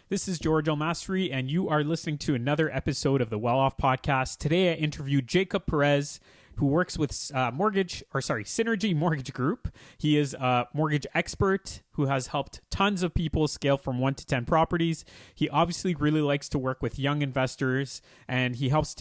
This is George Masri, and you are listening to another episode of the Well Off Podcast. Today, I interviewed Jacob Perez, who works with Synergy Mortgage Group. He is a mortgage expert who has helped tons of people scale from 1 to 10 properties. He obviously really likes to work with young investors, and he helps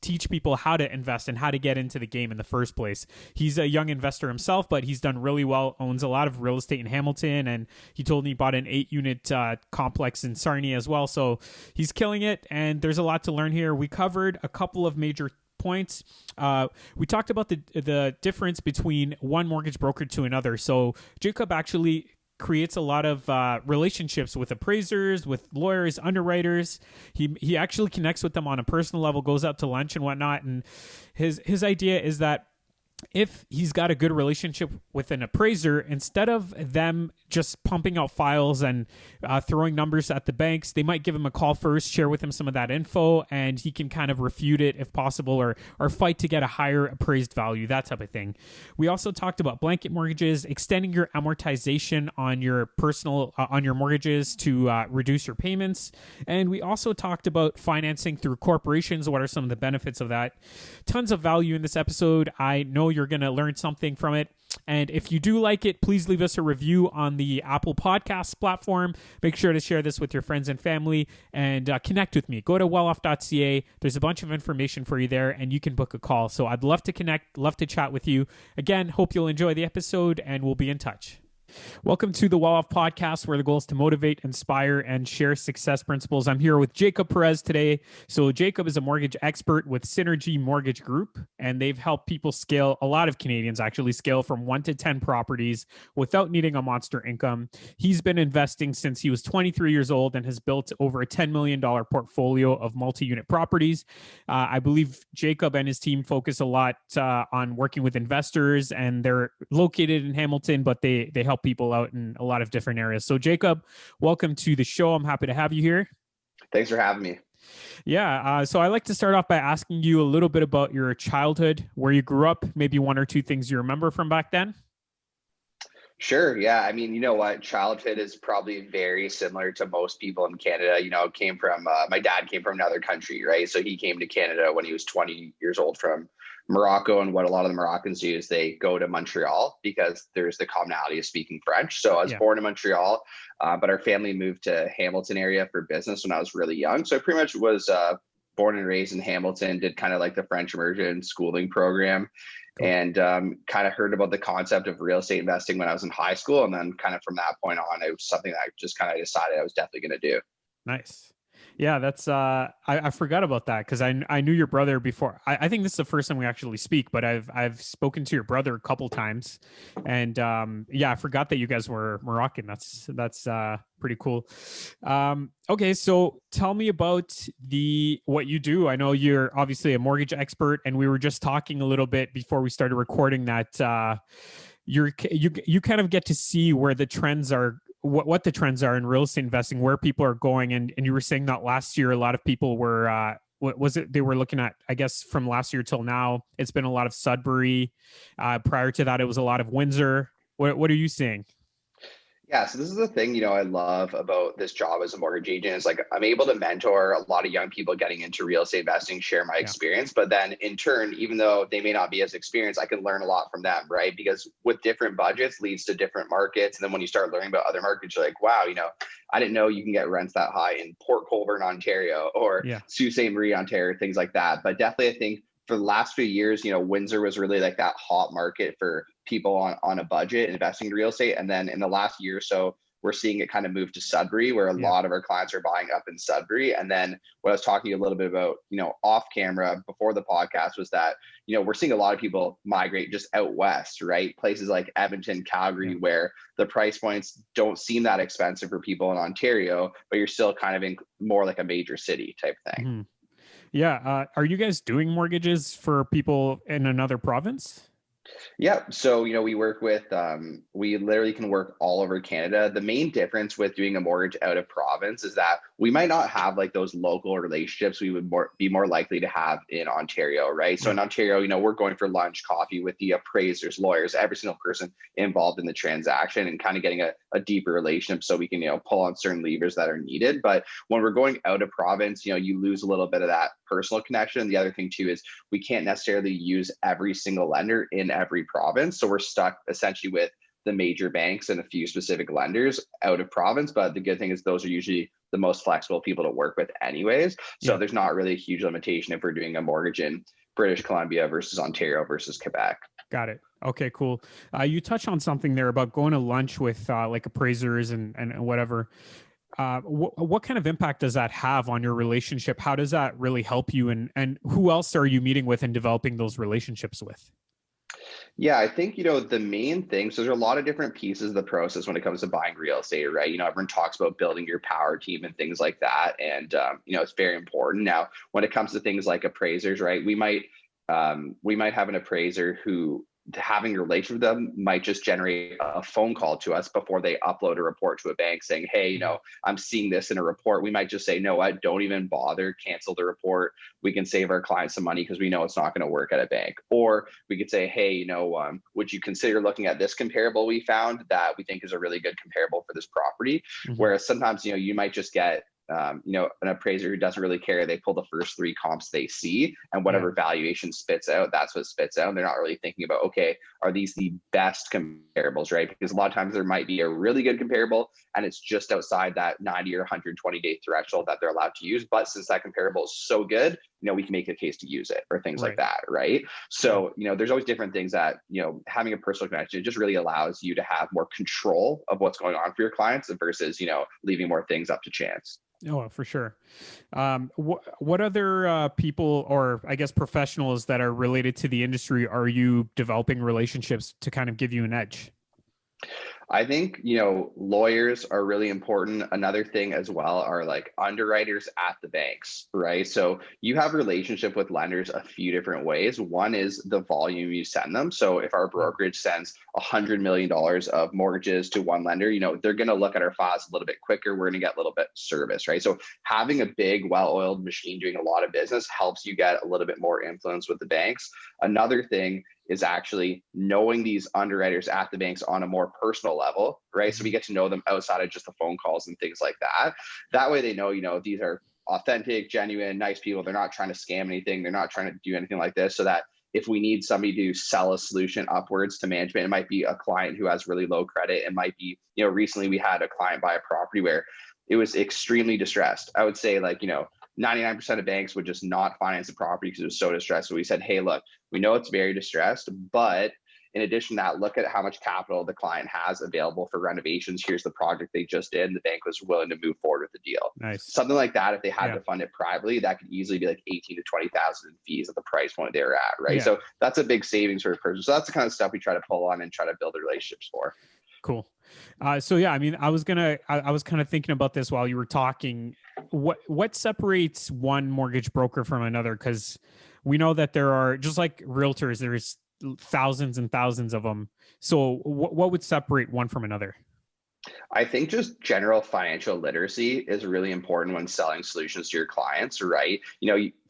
teach people how to invest and how to get into the game in the first place. He's a young investor himself, but he's done really well, owns a lot of real estate in Hamilton, and he told me he bought an 8-unit complex in Sarnia as well. So he's killing it, and there's a lot to learn here. We covered a couple of major points. We talked about the difference between one mortgage broker to another. So Jacob actually creates a lot of relationships with appraisers, with lawyers, underwriters. He actually connects with them on a personal level, goes out to lunch and whatnot. And his idea is that if he's got a good relationship with an appraiser, instead of them just pumping out files and throwing numbers at the banks, they might give him a call first, share with him some of that info, and he can kind of refute it if possible, or fight to get a higher appraised value, that type of thing. We also talked about blanket mortgages, extending your amortization on your personal on your mortgages to reduce your payments, and we also talked about financing through corporations. What are some of the benefits of that? Tons of value in this episode. I know you're going to learn something from it. And if you do like it, please leave us a review on the Apple Podcasts platform. Make sure to share this with your friends and family, and connect with me. Go to welloff.ca. There's a bunch of information for you there, and you can book a call. So I'd love to connect, love to chat with you. Again, hope you'll enjoy the episode, and we'll be in touch. Welcome to the Well Off Podcast, where the goal is to motivate, inspire, and share success principles. I'm here with Jacob Perez today. So Jacob is a mortgage expert with Synergy Mortgage Group, and they've helped people scale, a lot of Canadians actually scale from 1 to 10 properties without needing a monster income. He's been investing since he was 23 years old and has built over a $10 million portfolio of multi-unit properties. I believe Jacob and his team focus a lot on working with investors, and they're located in Hamilton, but they help people out in a lot of different areas. So Jacob, welcome to the show. I'm happy to have you here. Thanks for having me. Yeah. So I like to start off by asking you a little bit about your childhood, where you grew up, maybe one or two things you remember from back then. Sure. Yeah. I mean, you know what? Childhood is probably very similar to most people in Canada. My dad came from another country, right? So he came to Canada when he was 20 years old from Morocco. And what a lot of the Moroccans do is they go to Montreal because there's the commonality of speaking French. So I was born in Montreal, but our family moved to Hamilton area for business when I was really young. So I pretty much was born and raised in Hamilton, did kind of like the French immersion schooling program. And kind of heard about the concept of real estate investing when I was in high school. And then kind of from that point on, it was something that I just kind of decided I was definitely going to do. Nice. Yeah, that's I forgot about that because I knew your brother before. I think this is the first time we actually speak, but I've spoken to your brother a couple times, and I forgot that you guys were Moroccan. That's pretty cool. Okay, so tell me about what you do. I know you're obviously a mortgage expert, and we were just talking a little bit before we started recording that you kind of get to see where the trends are. What the trends are in real estate investing, where people are going. And you were saying that last year, a lot of people were, they were looking at, I guess from last year till now, it's been a lot of Sudbury. Prior to that, it was a lot of Windsor. What are you seeing? Yeah, so this is the thing, I love about this job as a mortgage agent is like I'm able to mentor a lot of young people getting into real estate investing, share my experience. But then in turn, even though they may not be as experienced, I can learn a lot from them, right? Because with different budgets leads to different markets. And then when you start learning about other markets, you're like, wow, I didn't know you can get rents that high in Port Colborne, Ontario, or Sault Ste. Marie, Ontario, things like that. But definitely, I think for the last few years, Windsor was really like that hot market for people on a budget investing in real estate. And then in the last year or so, we're seeing it kind of move to Sudbury, where a lot of our clients are buying up in Sudbury. And then what I was talking a little bit about, off camera before the podcast was that, we're seeing a lot of people migrate just out west, right? Places like Edmonton, Calgary, where the price points don't seem that expensive for people in Ontario, but you're still kind of in more like a major city type thing. Mm-hmm. Yeah. Are you guys doing mortgages for people in another province? Yeah. So, we work with, we literally can work all over Canada. The main difference with doing a mortgage out of province is that we might not have like those local relationships we would be more likely to have in Ontario, right? So Yeah. in Ontario, we're going for lunch, coffee with the appraisers, lawyers, every single person involved in the transaction and kind of getting a deeper relationship so we can, pull on certain levers that are needed. But when we're going out of province, you lose a little bit of that personal connection. The other thing too is we can't necessarily use every single lender in every province. So we're stuck essentially with the major banks and a few specific lenders out of province. But the good thing is those are usually the most flexible people to work with anyways. So Yeah. there's not really a huge limitation if we're doing a mortgage in British Columbia versus Ontario versus Quebec. Got it. Okay, cool. You touched on something there about going to lunch with like appraisers and whatever. What kind of impact does that have on your relationship? How does that really help you? And who else are you meeting with and developing those relationships with? Yeah, I think, the main thing, so there's a lot of different pieces of the process when it comes to buying real estate, right? Everyone talks about building your power team and things like that. And, it's very important. Now, when it comes to things like appraisers, right, we might have an appraiser who having a relationship with them might just generate a phone call to us before they upload a report to a bank saying, hey, I'm seeing this in a report. We might just say, no, I don't even bother, cancel the report. We can save our clients some money because we know it's not going to work at a bank. Or we could say, hey, would you consider looking at this comparable we found that we think is a really good comparable for this property? Mm-hmm. Whereas sometimes, you might just get an appraiser who doesn't really care. They pull the first three comps they see, and whatever valuation spits out, that's what spits out. And they're not really thinking about, okay, are these the best comparables, right? Because a lot of times there might be a really good comparable, and it's just outside that 90 or 120-day threshold that they're allowed to use. But since that comparable is so good, we can make a case to use it or things like that, right? So, there's always different things that, having a personal connection just really allows you to have more control of what's going on for your clients versus, leaving more things up to chance. Oh, for sure. What other people, or I guess professionals that are related to the industry, are you developing relationships to kind of give you an edge? I think, lawyers are really important. Another thing as well are like underwriters at the banks, right? So you have a relationship with lenders a few different ways. One is the volume you send them. So if our brokerage sends $100 million of mortgages to one lender, they're going to look at our files a little bit quicker. We're going to get a little bit service, right? So having a big, well-oiled machine doing a lot of business helps you get a little bit more influence with the banks. Another thing is actually knowing these underwriters at the banks on a more personal level, right? So we get to know them outside of just the phone calls and things like that. That way they know, these are authentic, genuine, nice people. They're not trying to scam anything. They're not trying to do anything like this, so that if we need somebody to sell a solution upwards to management, it might be a client who has really low credit. It might be, recently we had a client buy a property where it was extremely distressed. I would say 99% of banks would just not finance the property because it was so distressed. So we said, hey, look, we know it's very distressed, but in addition to that, look at how much capital the client has available for renovations. Here's the project they just did. And the bank was willing to move forward with the deal. Nice. Something like that, if they had to fund it privately, that could easily be like 18 to 20,000 in fees at the price point they were at, right? Yeah. So that's a big savings for a person. So that's the kind of stuff we try to pull on and try to build relationships for. Cool. So yeah, I mean, I was kind of thinking about this while you were talking. What separates one mortgage broker from another? Because we know that there are, just like realtors, there's thousands and thousands of them. So what would separate one from another? I think just general financial literacy is really important when selling solutions to your clients, right?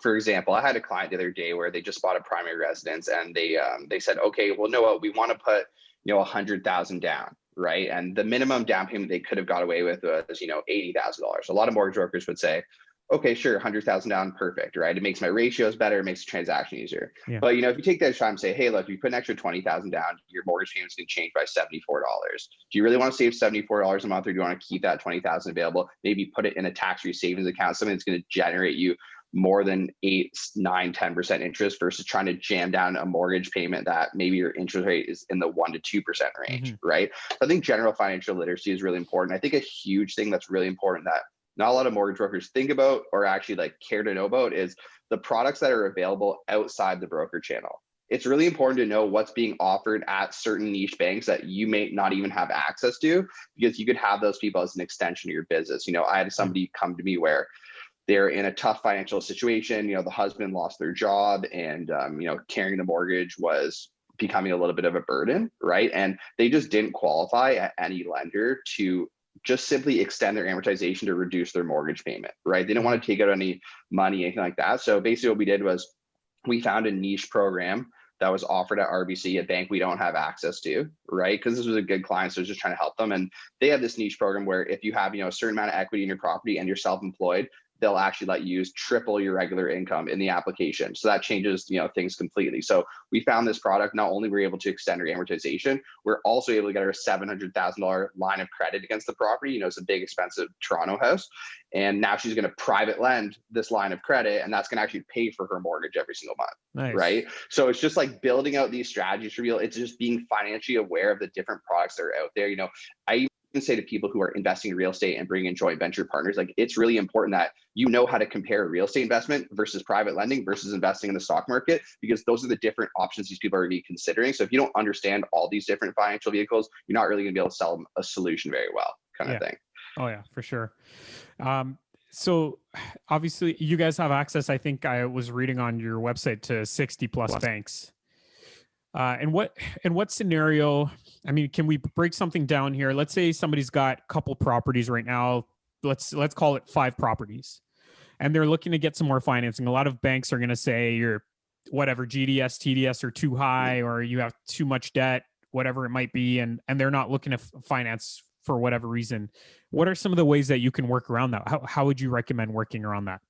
For example, I had a client the other day where they just bought a primary residence, and they said, okay, well, no, we want to put, 100,000 down, right? And the minimum down payment they could have got away with was, $80,000. A lot of mortgage brokers would say, okay, sure, 100,000 down, perfect, right? It makes my ratios better, it makes the transaction easier. Yeah. But if you take that time and say, hey, look, if you put an extra 20,000 down, your mortgage payments can change by $74. Do you really want to save $74 a month, or do you want to keep that 20,000 available? Maybe put it in a tax-free savings account, something that's going to generate you more than 8, 9, 10% interest versus trying to jam down a mortgage payment that maybe your interest rate is in the 1 to 2% range, right? So I think general financial literacy is really important. I think a huge thing that's really important that not a lot of mortgage brokers think about or actually care to know about is the products that are available outside the broker channel. It's really important to know what's being offered at certain niche banks that you may not even have access to, because you could have those people as an extension of your business. I had somebody come to me where they're in a tough financial situation. The husband lost their job, and carrying the mortgage was becoming a little bit of a burden, right? And they just didn't qualify at any lender to just simply extend their amortization to reduce their mortgage payment, right? They didn't want to take out any money, anything like that. So basically what we did was we found a niche program that was offered at RBC, a bank we don't have access to, right? Because this was a good client, so I was just trying to help them. And they have this niche program where if you have, a certain amount of equity in your property and you're self-employed, they'll actually let you use triple your regular income in the application. So that changes, things completely. So we found this product. Not only were we able to extend our amortization, we're also able to get our $700,000 line of credit against the property. It's a big, expensive Toronto house. And now she's going to private lend this line of credit, and that's going to actually pay for her mortgage every single month. Nice. Right. So it's just like building out these strategies for real. It's just being financially aware of the different products that are out there. I even say to people who are investing in real estate and bringing in joint venture partners, like it's really important that you know how to compare real estate investment versus private lending versus investing in the stock market, because those are the different options these people are going to be considering. So if you don't understand all these different financial vehicles, you're not really going to be able to sell them a solution very well, kind of thing. Oh yeah, for sure. So obviously you guys have access, I think I was reading on your website, to 60 plus banks. And what scenario, I mean, can we break something down here? Let's say somebody's got a couple properties right now. Let's call it 5 properties, and they're looking to get some more financing. A lot of banks are going to say your whatever GDS, TDS are too high, or you have too much debt, whatever it might be. And they're not looking to finance for whatever reason. What are some of the ways that you can work around that? How would you recommend working around that?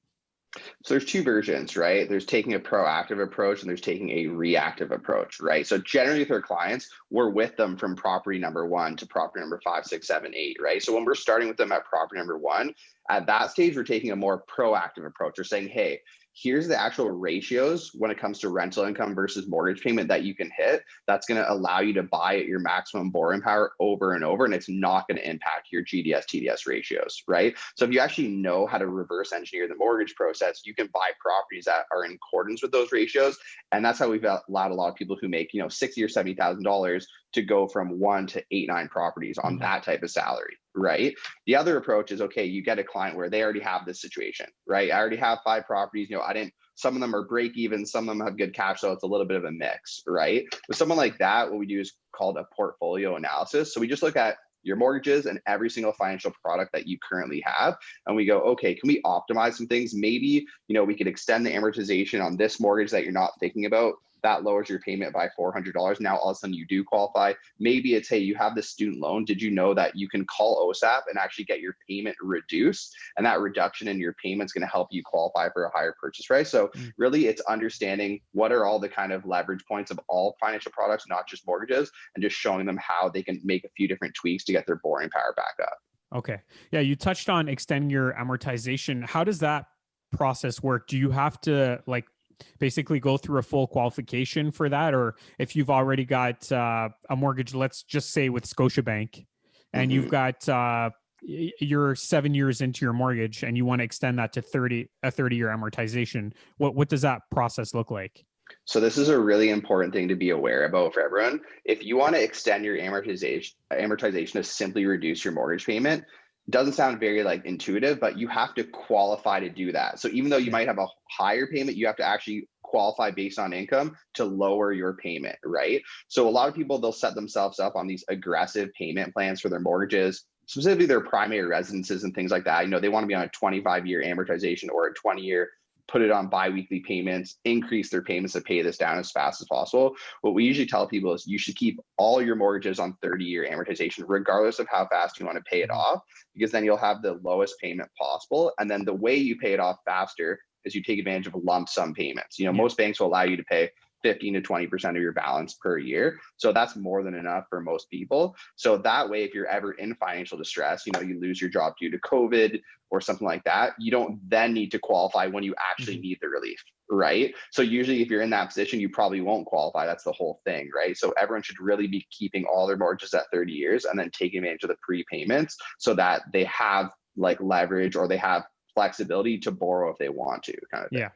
So there's 2 versions, right? There's taking a proactive approach and there's taking a reactive approach, right? So generally with our clients, we're with them from property number 1 to property number 5, 6, 7, 8, right? So when we're starting with them at property number 1, at that stage, we're taking a more proactive approach. We're saying, hey, here's the actual ratios when it comes to rental income versus mortgage payment that you can hit. That's going to allow you to buy at your maximum borrowing power over and over, and it's not going to impact your GDS, TDS ratios, right? So if you actually know how to reverse engineer the mortgage process, you can buy properties that are in accordance with those ratios. And that's how we've allowed a lot of people who make, $60,000 or $70,000 to go from 1 to 8, 9 properties on that type of salary, right? The other approach is, okay, you get a client where they already have this situation, right? I already have 5 properties. Some of them are break even, some of them have good cash, so it's a little bit of a mix, right? With someone like that, what we do is called a portfolio analysis. So we just look at your mortgages and every single financial product that you currently have. And we go, okay, can we optimize some things? Maybe, we could extend the amortization on this mortgage that you're not thinking about. That lowers your payment by $400. Now, all of a sudden you do qualify. Maybe it's, hey, you have this student loan. Did you know that you can call OSAP and actually get your payment reduced? And that reduction in your payment is going to help you qualify for a higher purchase price. So really it's understanding what are all the kind of leverage points of all financial products, not just mortgages, and just showing them how they can make a few different tweaks to get their borrowing power back up. Okay. Yeah. You touched on extending your amortization. How does that process work? Do you have to basically go through a full qualification for that? Or if you've already got a mortgage, let's just say with Scotiabank, and you've got you're 7 years into your mortgage and you want to extend that to 30-year amortization, what does that process look like? So this is a really important thing to be aware about for everyone. If you want to extend your amortization to simply reduce your mortgage payment, doesn't sound very intuitive, but you have to qualify to do that. So even though you might have a higher payment, you have to actually qualify based on income to lower your payment, right? So a lot of people, they'll set themselves up on these aggressive payment plans for their mortgages, specifically their primary residences and things like that. They want to be on a 25-year amortization or a 20-year, put it on biweekly payments, increase their payments to pay this down as fast as possible. What we usually tell people is you should keep all your mortgages on 30-year amortization, regardless of how fast you want to pay it off, because then you'll have the lowest payment possible. And then the way you pay it off faster is you take advantage of lump sum payments. Most banks will allow you to pay 15 to 20% of your balance per year. So that's more than enough for most people. So that way, if you're ever in financial distress, you lose your job due to COVID or something like that, you don't then need to qualify when you actually need the relief, right? So usually if you're in that position, you probably won't qualify. That's the whole thing, right? So everyone should really be keeping all their mortgages at 30 years and then taking advantage of the prepayments so that they have leverage or they have flexibility to borrow if they want to, kind of thing. Yeah.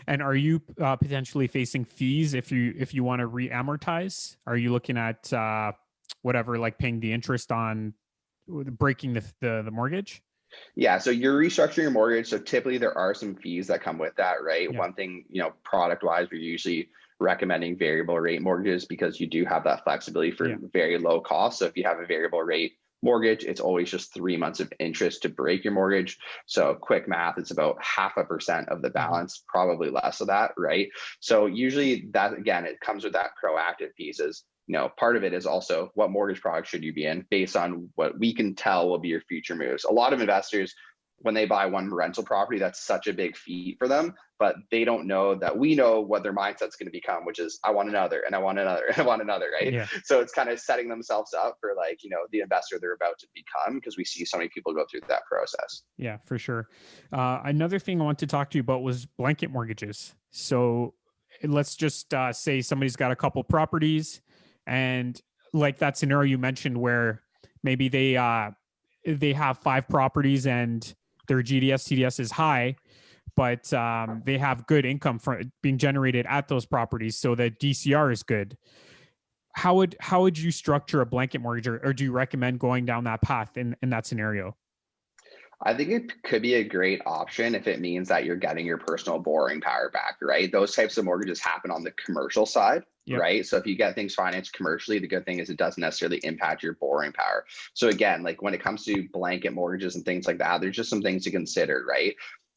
And are you potentially facing fees if you want to re-amortize? Are you looking at paying the interest on breaking the mortgage? Yeah, so you're restructuring your mortgage. So typically there are some fees that come with that, right? Yeah. One thing, product wise, we're usually recommending variable rate mortgages because you do have that flexibility for very low cost. So if you have a variable rate mortgage, it's always just 3 months of interest to break your mortgage. So quick math, it's about 0.5% of the balance, probably less of that, right? So usually that, again, it comes with that proactive piece is, part of it is also what mortgage product should you be in based on what we can tell will be your future moves. A lot of investors, when they buy one rental property, that's such a big feat for them, but they don't know that we know what their mindset's going to become, which is I want another and I want another and I want another, right? Yeah. So it's kind of setting themselves up for like, the investor they're about to become, because we see so many people go through that process. Yeah, for sure. Another thing I want to talk to you about was blanket mortgages. So let's just say somebody's got a couple properties, and like that scenario you mentioned where maybe they have 5 properties and their GDS TDS is high, but they have good income from being generated at those properties, so the DCR is good. How would you structure a blanket mortgage, or do you recommend going down that path in that scenario? I think it could be a great option if it means that you're getting your personal borrowing power back, right? Those types of mortgages happen on the commercial side, right? So if you get things financed commercially, the good thing is it doesn't necessarily impact your borrowing power. So again, like when it comes to blanket mortgages and things like that, there's just some things to consider, right?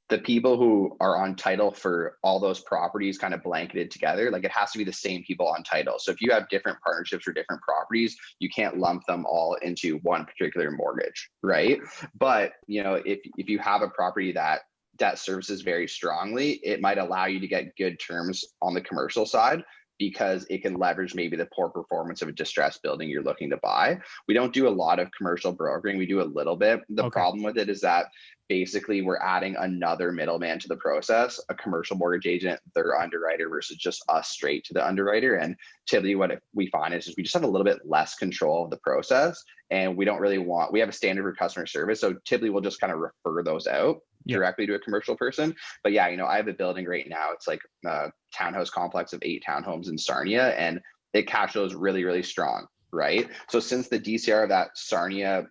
The people who are on title for all those properties kind of blanketed together, like it has to be the same people on title. So if you have different partnerships for different properties, you can't lump them all into one particular mortgage, right? But, if you have a property that debt services very strongly, it might allow you to get good terms on the commercial side because it can leverage maybe the poor performance of a distressed building you're looking to buy. We don't do a lot of commercial brokering. We do a little bit. The problem with it is that basically we're adding another middleman to the process, a commercial mortgage agent, their underwriter, versus just us straight to the underwriter. And typically what we find is we just have a little bit less control of the process, and we don't really we have a standard for customer service. So typically we'll just kind of refer those out directly to a commercial person. But yeah, I have a building right now. It's like a townhouse complex of 8 townhomes in Sarnia, and it cash flows really, really strong, right? So since the DCR of that Sarnia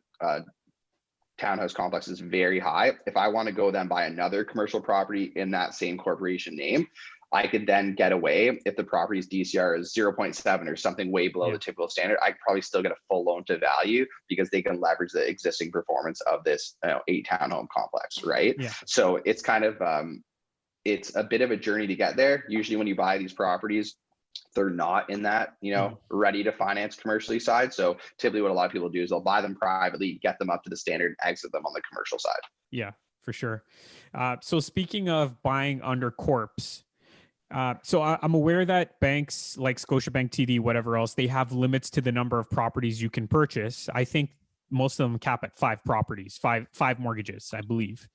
townhouse complex is very high, if I want to go then buy another commercial property in that same corporation name, I could then get away if the property's DCR is 0.7 or something way below the typical standard. I could probably still get a full loan to value because they can leverage the existing performance of this 8 townhome complex, right? So it's kind of it's a bit of a journey to get there. Usually when you buy these properties, they're not in that, ready to finance commercially side. So typically what a lot of people do is they'll buy them privately, get them up to the standard, exit them on the commercial side. Yeah, for sure. So speaking of buying under corps, so I'm aware that banks like Scotiabank, TD, whatever else, they have limits to the number of properties you can purchase. I think most of them cap at 5 properties, five mortgages, I believe.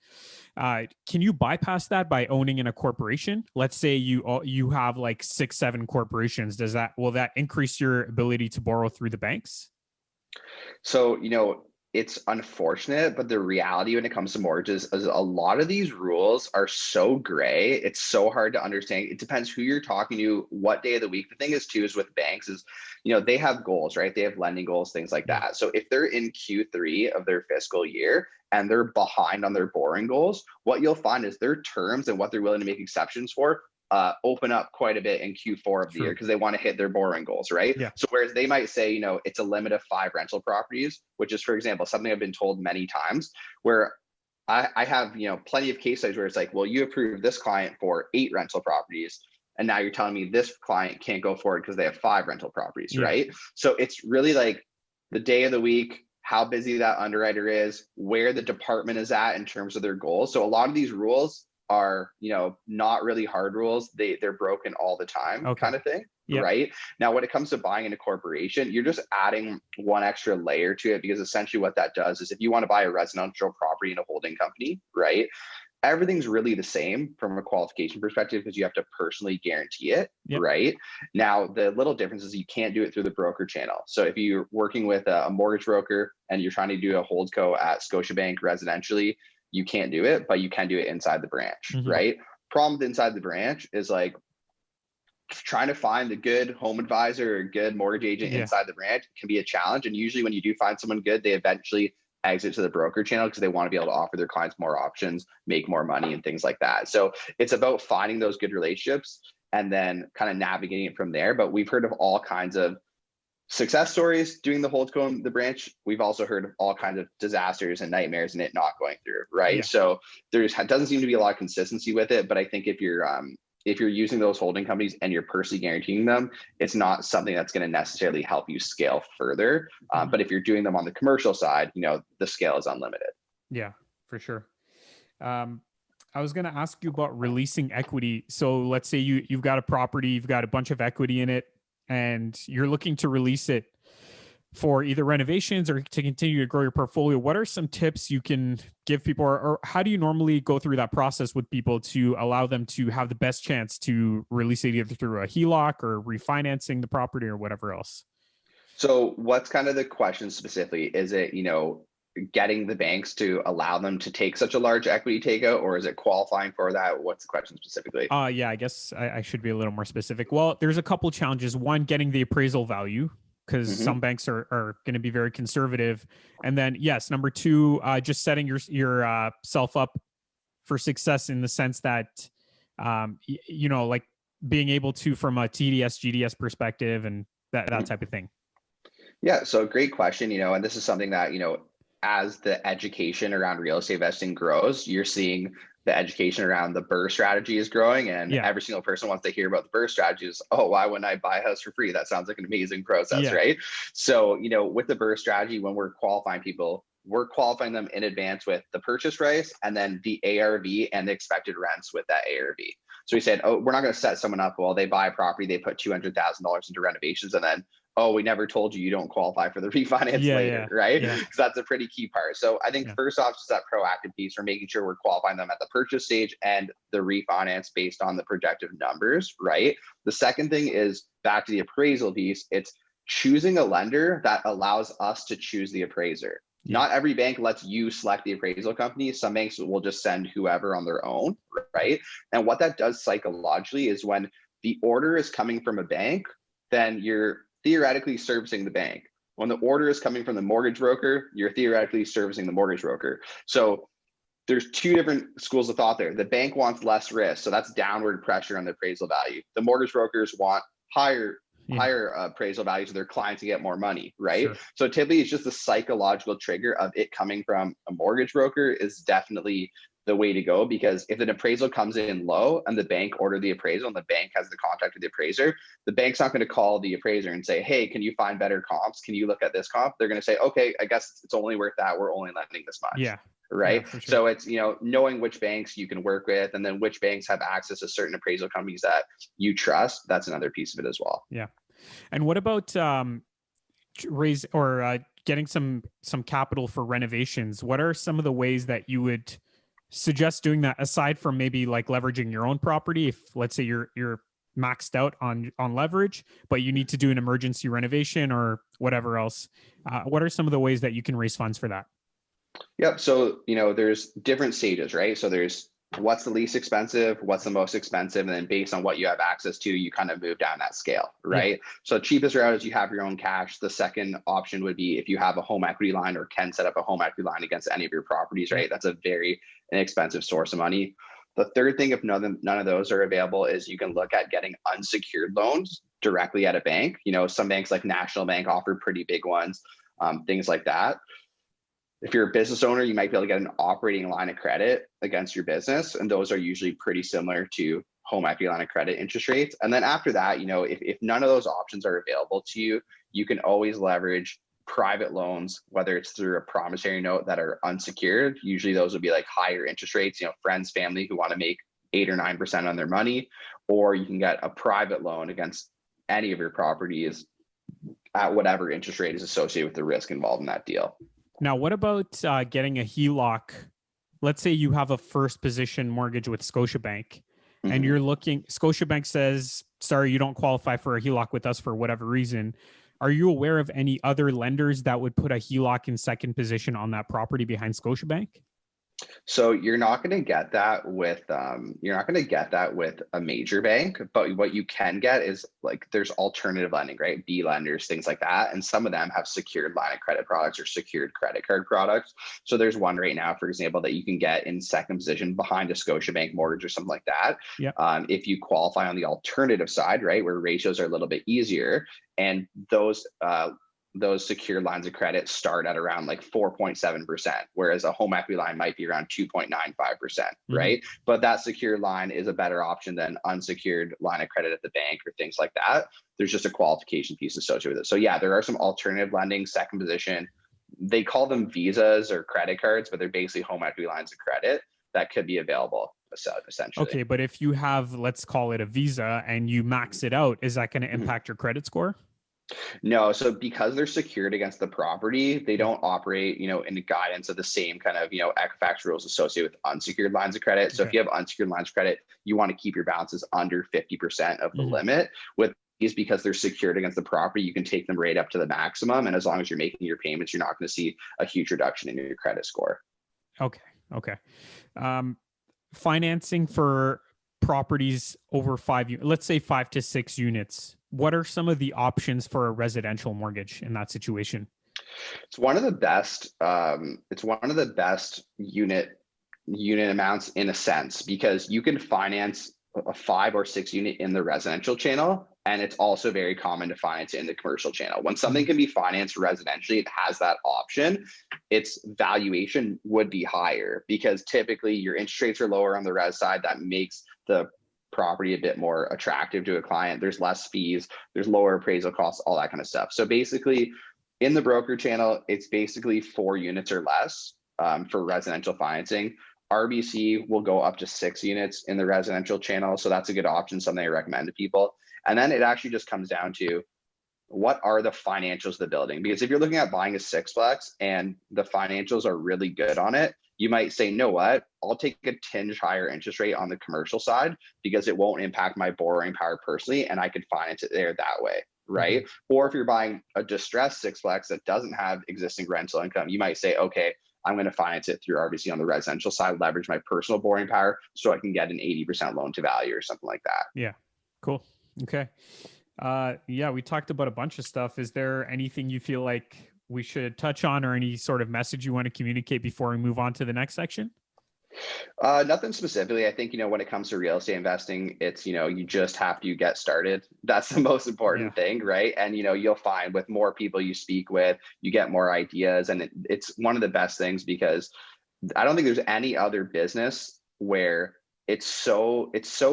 Can you bypass that by owning in a corporation? Let's say you have like 6-7 corporations. Will that increase your ability to borrow through the banks? So, it's unfortunate, but the reality when it comes to mortgages is a lot of these rules are so gray. It's so hard to understand. It depends who you're talking to, what day of the week. The thing is too, is with banks is, they have goals, right? They have lending goals, things like that. So if they're in Q3 of their fiscal year and they're behind on their borrowing goals, what you'll find is their terms and what they're willing to make exceptions for open up quite a bit in Q4 of the year because they want to hit their borrowing goals, right? So whereas they might say, it's a limit of 5 rental properties, which is, for example, something I've been told many times, where I have, plenty of case studies where it's like, well, you approved this client for 8 rental properties, and now you're telling me this client can't go forward because they have 5 rental properties, right? So it's really like the day of the week, how busy that underwriter is, where the department is at in terms of their goals. So a lot of these rules are, not really hard rules. They're broken all the time kind of thing, right? Now, when it comes to buying in a corporation, you're just adding one extra layer to it, because essentially what that does is if you want to buy a residential property in a holding company, right? Everything's really the same from a qualification perspective because you have to personally guarantee it, right? Now, the little difference is you can't do it through the broker channel. So if you're working with a mortgage broker and you're trying to do a holdco at Scotiabank residentially, you can't do it, but you can do it inside the branch, right? Problem with inside the branch is like trying to find a good home advisor or a good mortgage agent inside the branch can be a challenge. And usually when you do find someone good, they eventually exit to the broker channel because they want to be able to offer their clients more options, make more money and things like that. So it's about finding those good relationships. and then kind of navigating it from there. But we've heard of all kinds of success stories doing the holdco and the branch. We've also heard of all kinds of disasters and nightmares and it not going through, right? Yeah. So doesn't seem to be a lot of consistency with it. But I think if you're using those holding companies and you're personally guaranteeing them, it's not something that's going to necessarily help you scale further. But if you're doing them on the commercial side, the scale is unlimited. Yeah, for sure. I was going to ask you about releasing equity. So let's say you've got a property, you've got a bunch of equity in it, and you're looking to release it for either renovations or to continue to grow your portfolio. What are some tips you can give people, or how do you normally go through that process with people to allow them to have the best chance to release it either through a HELOC or refinancing the property or whatever else? So what's kind of the question specifically? Is it, getting the banks to allow them to take such a large equity takeout, or is it qualifying for that? What's the question specifically? Yeah, I guess I should be a little more specific. Well, there's a couple challenges. One, getting the appraisal value, because some banks are going to be very conservative. And then, yes, number two, just setting your self up for success in the sense that, like being able to, from a TDS, GDS perspective and that type of thing. Yeah. So great question, and this is something that, as the education around real estate investing grows, you're seeing the education around the BRRRR strategy is growing, and every single person wants to hear about the BRRRR strategy. Is, oh, why wouldn't I buy a house for free? That sounds like an amazing process, right? So, with the BRRRR strategy, when we're qualifying people, we're qualifying them in advance with the purchase price and then the ARV and the expected rents with that ARV. So we said, oh, we're not going to set someone up while they buy a property, they put $200,000 into renovations, and then, oh, we never told you don't qualify for the refinance later, right? Because that's a pretty key part. So I think first off, just that proactive piece for making sure we're qualifying them at the purchase stage and the refinance based on the projected numbers, right? The second thing is back to the appraisal piece. It's choosing a lender that allows us to choose the appraiser. Not every bank lets you select the appraisal company. Some banks will just send whoever on their own, right? And what that does psychologically is when the order is coming from a bank, then you're theoretically servicing the bank. When the order is coming from the mortgage broker, you're theoretically servicing the mortgage broker. So there's two different schools of thought there. The bank wants less risk, so that's downward pressure on the appraisal value. The mortgage brokers want higher appraisal value so their clients to get more money, right? Sure. So typically it's just the psychological trigger of it coming from a mortgage broker is definitely the way to go, because if an appraisal comes in low and the bank ordered the appraisal and the bank has the contact with the appraiser, the bank's not going to call the appraiser and say, hey, can you find better comps? Can you look at this comp? They're going to say, okay, I guess it's only worth that. We're only lending this much. Yeah. Right. Yeah, sure. So it's, knowing which banks you can work with and then which banks have access to certain appraisal companies that you trust. That's another piece of it as well. Yeah. And what about getting some capital for renovations? What are some of the ways that you would suggest doing that, aside from maybe like leveraging your own property? If let's say you're maxed out on leverage, but you need to do an emergency renovation or whatever else, what are some of the ways that you can raise funds for that? Yep. So, there's different stages, right? So there's what's the least expensive, what's the most expensive, and then based on what you have access to, you kind of move down that scale, right? Yeah. So cheapest route is you have your own cash. The second option would be if you have a home equity line or can set up a home equity line against any of your properties, right? That's a very inexpensive source of money. The third thing, if none of those are available, is you can look at getting unsecured loans directly at a bank. Some banks like National Bank offer pretty big ones, things like that. If you're a business owner, you might be able to get an operating line of credit against your business. And those are usually pretty similar to home equity line of credit interest rates. And then after that, if none of those options are available to you, you can always leverage private loans, whether it's through a promissory note that are unsecured. Usually those would be like higher interest rates, friends, family who want to make 8 or 9% on their money, or you can get a private loan against any of your properties at whatever interest rate is associated with the risk involved in that deal. Now, what about getting a HELOC? Let's say you have a first position mortgage with Scotiabank and you're looking, Scotiabank says, sorry, you don't qualify for a HELOC with us for whatever reason. Are you aware of any other lenders that would put a HELOC in second position on that property behind Scotiabank? So you're not going to get that with a major bank, but what you can get is like there's alternative lending, right? B lenders, things like that, and some of them have secured line of credit products or secured credit card products. So there's one right now, for example, that you can get in second position behind a Scotiabank mortgage or something like that. Yeah. If you qualify on the alternative side, right, where ratios are a little bit easier, and those secured lines of credit start at around like 4.7%, whereas a home equity line might be around 2.95%, right? But that secured line is a better option than unsecured line of credit at the bank or things like that. There's just a qualification piece associated with it. So yeah, there are some alternative lending, second position. They call them visas or credit cards, but they're basically home equity lines of credit that could be available essentially. Okay, but if you have, let's call it a visa, and you max it out, is that going to impact your credit score? No, so because they're secured against the property, they don't operate, in the guidance of the same kind of, Equifax rules associated with unsecured lines of credit. So if you have unsecured lines of credit, you want to keep your balances under 50% of the limit. With these, because they're secured against the property, you can take them right up to the maximum. And as long as you're making your payments, you're not going to see a huge reduction in your credit score. Okay. Financing for properties over let's say 5 to 6 units. What are some of the options for a residential mortgage in that situation? It's one of the best. It's one of the best unit amounts in a sense, because you can finance a 5 or 6 unit in the residential channel, and it's also very common to finance it in the commercial channel. When something can be financed residentially, it has that option. Its valuation would be higher because typically your interest rates are lower on the res side. That makes the property a bit more attractive to a client. There's less fees, there's lower appraisal costs, all that kind of stuff. So basically in the broker channel, it's basically 4 units or less for residential financing. RBC will go up to 6 units in the residential channel. So that's a good option, something I recommend to people. And then it actually just comes down to what are the financials of the building? Because if you're looking at buying a sixplex and the financials are really good on it, you might say, know what, I'll take a tinge higher interest rate on the commercial side because it won't impact my borrowing power personally, and I could finance it there that way, right? Or if you're buying a distressed sixplex that doesn't have existing rental income, you might say, okay, I'm going to finance it through RBC on the residential side, leverage my personal borrowing power so I can get an 80% loan to value or something like that. Yeah, cool. Okay. We talked about a bunch of stuff. Is there anything you feel like we should touch on, or any sort of message you want to communicate before we move on to the next section? Nothing specifically. I think, when it comes to real estate investing, it's, you just have to get started. That's the most important thing, right? And, you'll find with more people you speak with, you get more ideas. And it's one of the best things, because I don't think there's any other business where it's so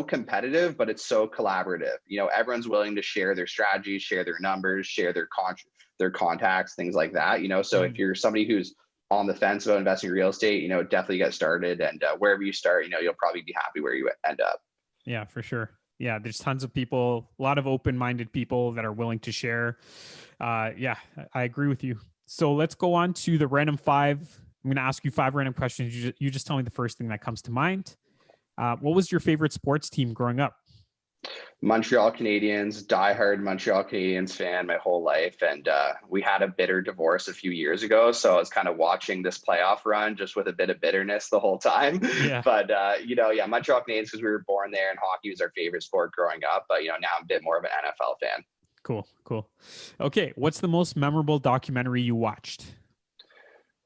competitive, but it's so collaborative. Everyone's willing to share their strategies, share their numbers, share their contacts, things like that. So if you're somebody who's on the fence about investing in real estate, definitely get started. And wherever you start, you'll probably be happy where you end up. Yeah, for sure. Yeah, there's tons of people, a lot of open-minded people that are willing to share. I agree with you. So let's go on to the random 5. I'm going to ask you 5 random questions. You just tell me the first thing that comes to mind. What was your favorite sports team growing up? Montreal Canadiens, diehard Montreal Canadiens fan my whole life. And we had a bitter divorce a few years ago. So I was kind of watching this playoff run just with a bit of bitterness the whole time. Yeah. But, Montreal Canadiens, because we were born there and hockey was our favorite sport growing up. But, now I'm a bit more of an NFL fan. Cool. Okay. What's the most memorable documentary you watched?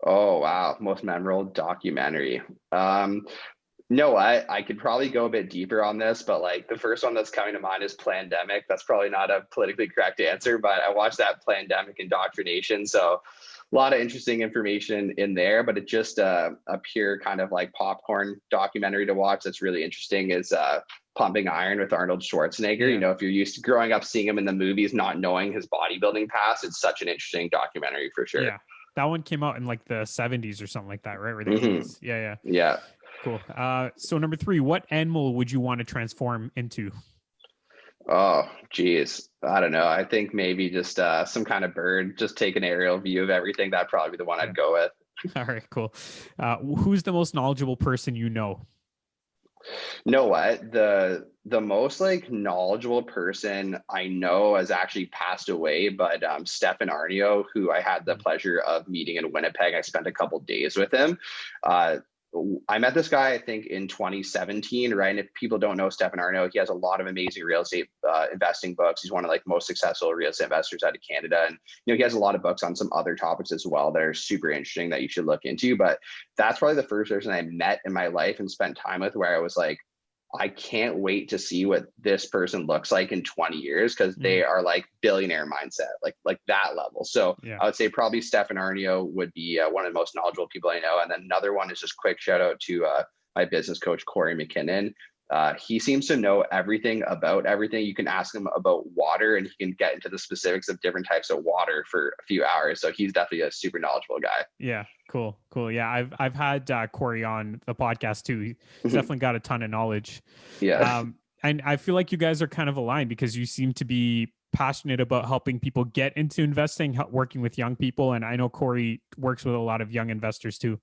Oh, wow. Most memorable documentary. No, I could probably go a bit deeper on this, but like the first one that's coming to mind is Plandemic. That's probably not a politically correct answer, but I watched that Plandemic indoctrination. So a lot of interesting information in there, but it's just a pure kind of like popcorn documentary to watch. That's really interesting is Pumping Iron with Arnold Schwarzenegger. Yeah. If you're used to growing up seeing him in the movies, not knowing his bodybuilding past, it's such an interesting documentary for sure. Yeah. That one came out in like the 70s or something like that, right? Yeah. Cool. So number 3, what animal would you want to transform into? Oh, geez. I don't know. I think maybe just some kind of bird, just take an aerial view of everything. That'd probably be the one I'd go with. All right, cool. Who's the most knowledgeable person you know? Know what? The most like knowledgeable person I know has actually passed away, but Stefan Arnio, who I had the pleasure of meeting in Winnipeg, I spent a couple days with him. I met this guy, I think in 2017, right? And if people don't know Stefan Arno, he has a lot of amazing real estate investing books. He's one of like most successful real estate investors out of Canada. And, he has a lot of books on some other topics as well that are super interesting that you should look into. But that's probably the first person I met in my life and spent time with where I was like, I can't wait to see what this person looks like in 20 years because they are like billionaire mindset, like that level. So I would say probably Stefan Arno would be one of the most knowledgeable people I know. And then another one is just quick shout out to my business coach, Corey McKinnon. He seems to know everything about everything. You can ask him about water and he can get into the specifics of different types of water for a few hours. So he's definitely a super knowledgeable guy. Yeah. Cool. Yeah. I've had Corey on the podcast too. He's definitely got a ton of knowledge. Yeah. And I feel like you guys are kind of aligned because you seem to be passionate about helping people get into investing, working with young people. And I know Corey works with a lot of young investors too.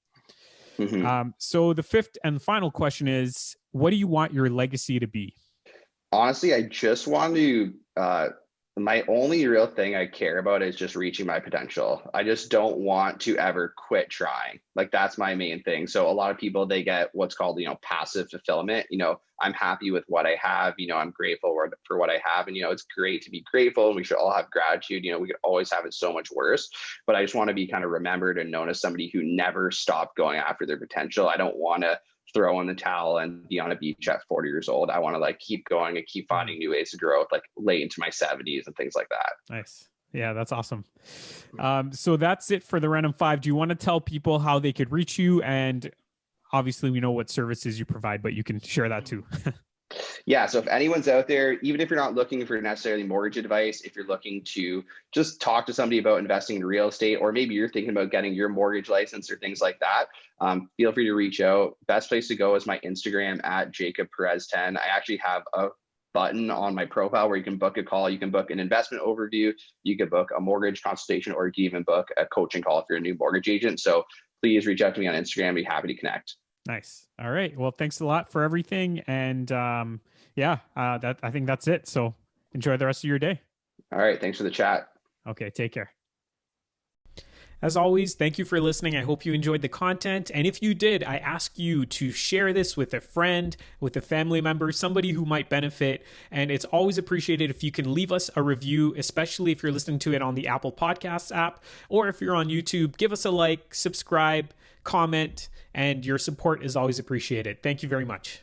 So the fifth and final question is, what do you want your legacy to be? Honestly, I just want to, my only real thing I care about is just reaching my potential. I just don't want to ever quit trying. Like that's my main thing. So a lot of people, they get what's called, passive fulfillment. I'm happy with what I have, I'm grateful for what I have. And, it's great to be grateful and we should all have gratitude. We could always have it so much worse, but I just want to be kind of remembered and known as somebody who never stopped going after their potential. I don't want to throw in the towel and be on a beach at 40 years old. I want to like keep going and keep finding new ways to grow like late into my 70s and things like that. Nice. Yeah, that's awesome. So that's it for the Random 5. Do you want to tell people how they could reach you? And obviously we know what services you provide, but you can share that too. Yeah. So if anyone's out there, even if you're not looking for necessarily mortgage advice, if you're looking to just talk to somebody about investing in real estate, or maybe you're thinking about getting your mortgage license or things like that, feel free to reach out. Best place to go is my Instagram at Jacob Perez 10. I actually have a button on my profile where you can book a call. You can book an investment overview. You can book a mortgage consultation, or you can even book a coaching call if you're a new mortgage agent. So please reach out to me on Instagram. I'd be happy to connect. Nice. All right. Well, thanks a lot for everything. And I think that's it. So enjoy the rest of your day. All right. Thanks for the chat. Okay. Take care. As always, thank you for listening. I hope you enjoyed the content. And if you did, I ask you to share this with a friend, with a family member, somebody who might benefit. And it's always appreciated if you can leave us a review, especially if you're listening to it on the Apple Podcasts app, or if you're on YouTube, give us a like, subscribe, comment, and your support is always appreciated. Thank you very much.